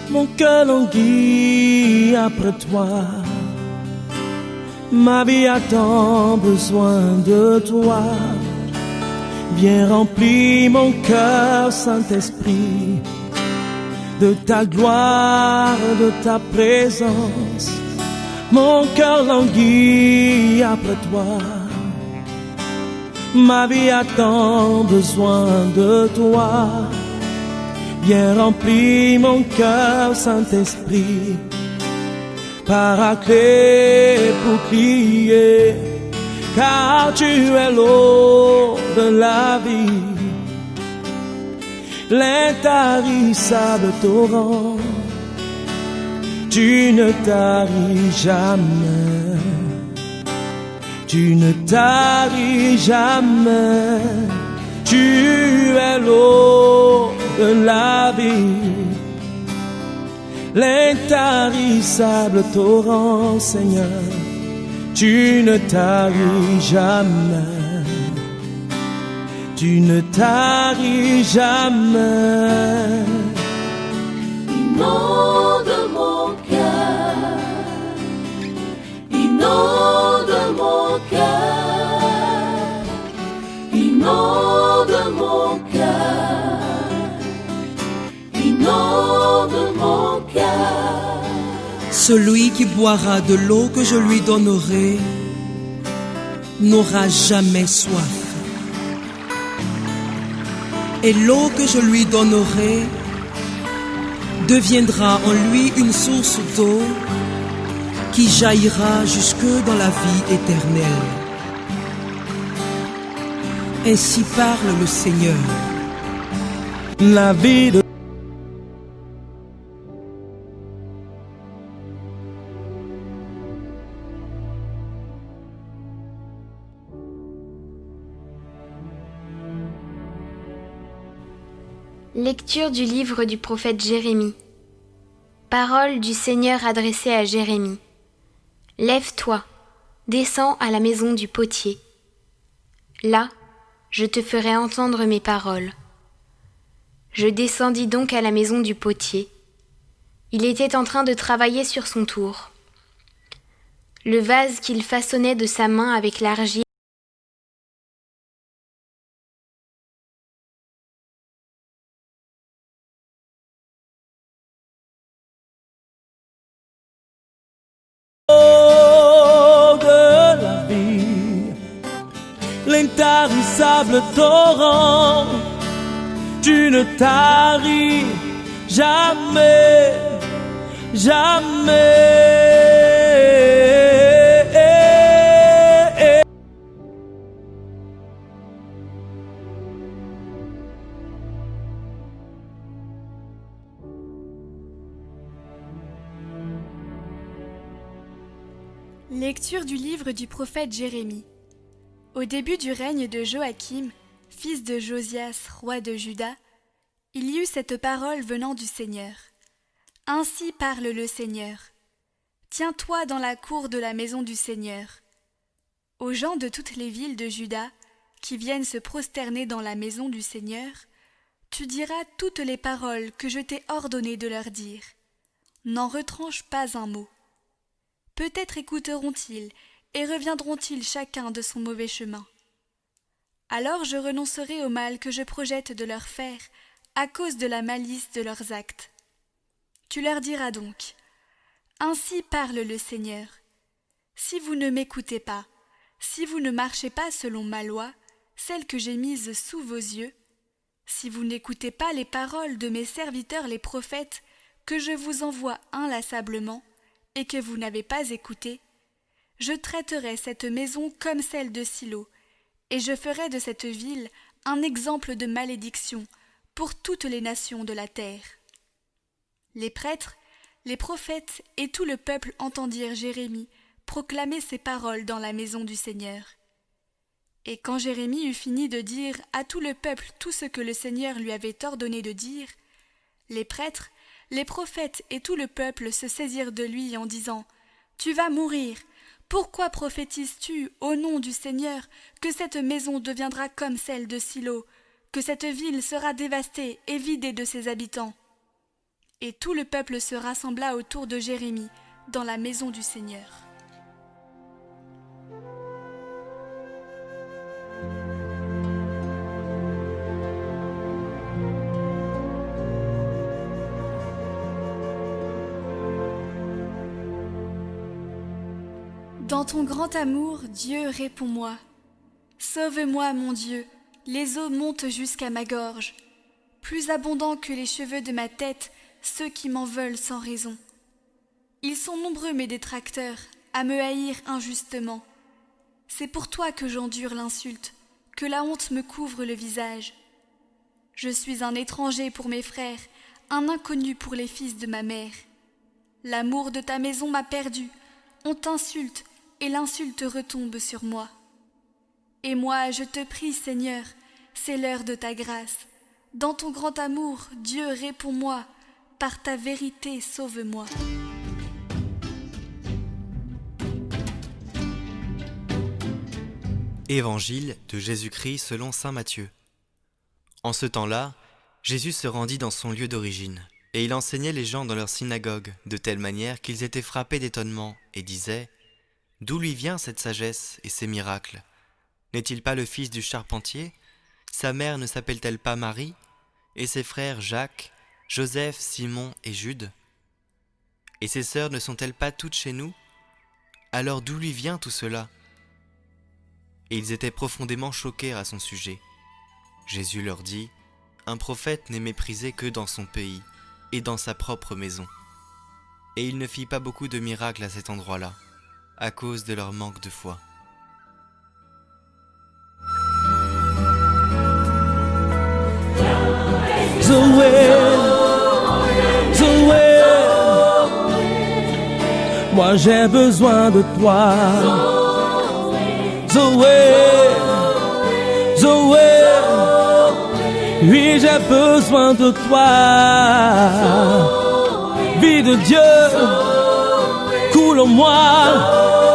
Mon cœur languit après toi. Ma vie a tant besoin de toi. Viens remplir mon cœur, Saint-Esprit, de ta gloire, de ta présence. Mon cœur languit après toi. Ma vie a tant besoin de toi. Viens remplir mon cœur, Saint-Esprit, Paraclet, bouclier, car tu es l'eau de la vie, l'intarissable torrent. Tu ne taris jamais, tu ne taris jamais. Tu es l'eau de la vie, l'intarissable torrent, Seigneur. Tu ne taris jamais, tu ne taris jamais. Inonde mon cœur, inonde mon cœur, inonde mon cœur, inonde mon cœur. Celui qui boira de l'eau que je lui donnerai n'aura jamais soif. Et l'eau que je lui donnerai deviendra en lui une source d'eau qui jaillira jusque dans la vie éternelle. Ainsi parle le Seigneur. La vie de Lecture du livre du prophète Jérémie. Parole du Seigneur adressée à Jérémie. Lève-toi, descends à la maison du potier. Là, je te ferai entendre mes paroles. Je descendis donc à la maison du potier. Il était en train de travailler sur son tour. Le vase qu'il façonnait de sa main avec l'argile de la vie, l'intarissable torrent. Tu ne taris jamais, jamais. Lecture du livre du prophète Jérémie. Au début du règne de Joachim, fils de Josias, roi de Juda, il y eut cette parole venant du Seigneur. Ainsi parle le Seigneur. Tiens-toi dans la cour de la maison du Seigneur. Aux gens de toutes les villes de Juda, qui viennent se prosterner dans la maison du Seigneur, tu diras toutes les paroles que je t'ai ordonné de leur dire. N'en retranche pas un mot. Peut-être écouteront-ils et reviendront-ils chacun de son mauvais chemin. Alors je renoncerai au mal que je projette de leur faire à cause de la malice de leurs actes. Tu leur diras donc, ainsi parle le Seigneur. Si vous ne m'écoutez pas, si vous ne marchez pas selon ma loi, celle que j'ai mise sous vos yeux, si vous n'écoutez pas les paroles de mes serviteurs les prophètes que je vous envoie inlassablement, et que vous n'avez pas écouté, je traiterai cette maison comme celle de Silo, et je ferai de cette ville un exemple de malédiction pour toutes les nations de la terre. Les prêtres, les prophètes et tout le peuple entendirent Jérémie proclamer ces paroles dans la maison du Seigneur. Et quand Jérémie eut fini de dire à tout le peuple tout ce que le Seigneur lui avait ordonné de dire, les prêtres, les prophètes et tout le peuple se saisirent de lui en disant « Tu vas mourir. Pourquoi prophétises-tu au nom du Seigneur que cette maison deviendra comme celle de Silo, que cette ville sera dévastée et vidée de ses habitants ?» Et tout le peuple se rassembla autour de Jérémie dans la maison du Seigneur. Dans ton grand amour, Dieu, réponds-moi. Sauve-moi, mon Dieu, les eaux montent jusqu'à ma gorge. Plus abondants que les cheveux de ma tête, ceux qui m'en veulent sans raison. Ils sont nombreux mes détracteurs, à me haïr injustement. C'est pour toi que j'endure l'insulte, que la honte me couvre le visage. Je suis un étranger pour mes frères, un inconnu pour les fils de ma mère. L'amour de ta maison m'a perdu, on t'insulte, et l'insulte retombe sur moi. Et moi, je te prie, Seigneur, c'est l'heure de ta grâce. Dans ton grand amour, Dieu, réponds-moi, par ta vérité, sauve-moi. Évangile de Jésus-Christ selon saint Matthieu. En ce temps-là, Jésus se rendit dans son lieu d'origine, et il enseignait les gens dans leur synagogue, de telle manière qu'ils étaient frappés d'étonnement, et disaient « D'où lui vient cette sagesse et ces miracles? N'est-il pas le fils du charpentier? Sa mère ne s'appelle-t-elle pas Marie? Et ses frères Jacques, Joseph, Simon et Jude? Et ses sœurs ne sont-elles pas toutes chez nous? Alors d'où lui vient tout cela ?» Et ils étaient profondément choqués à son sujet. Jésus leur dit « Un prophète n'est méprisé que dans son pays et dans sa propre maison. » Et il ne fit pas beaucoup de miracles à cet endroit-là, à cause de leur manque de foi. Zoé, Zoé, moi j'ai besoin de toi. Zoé, Zoé, oui j'ai besoin de toi. Vie de Dieu, coule en moi.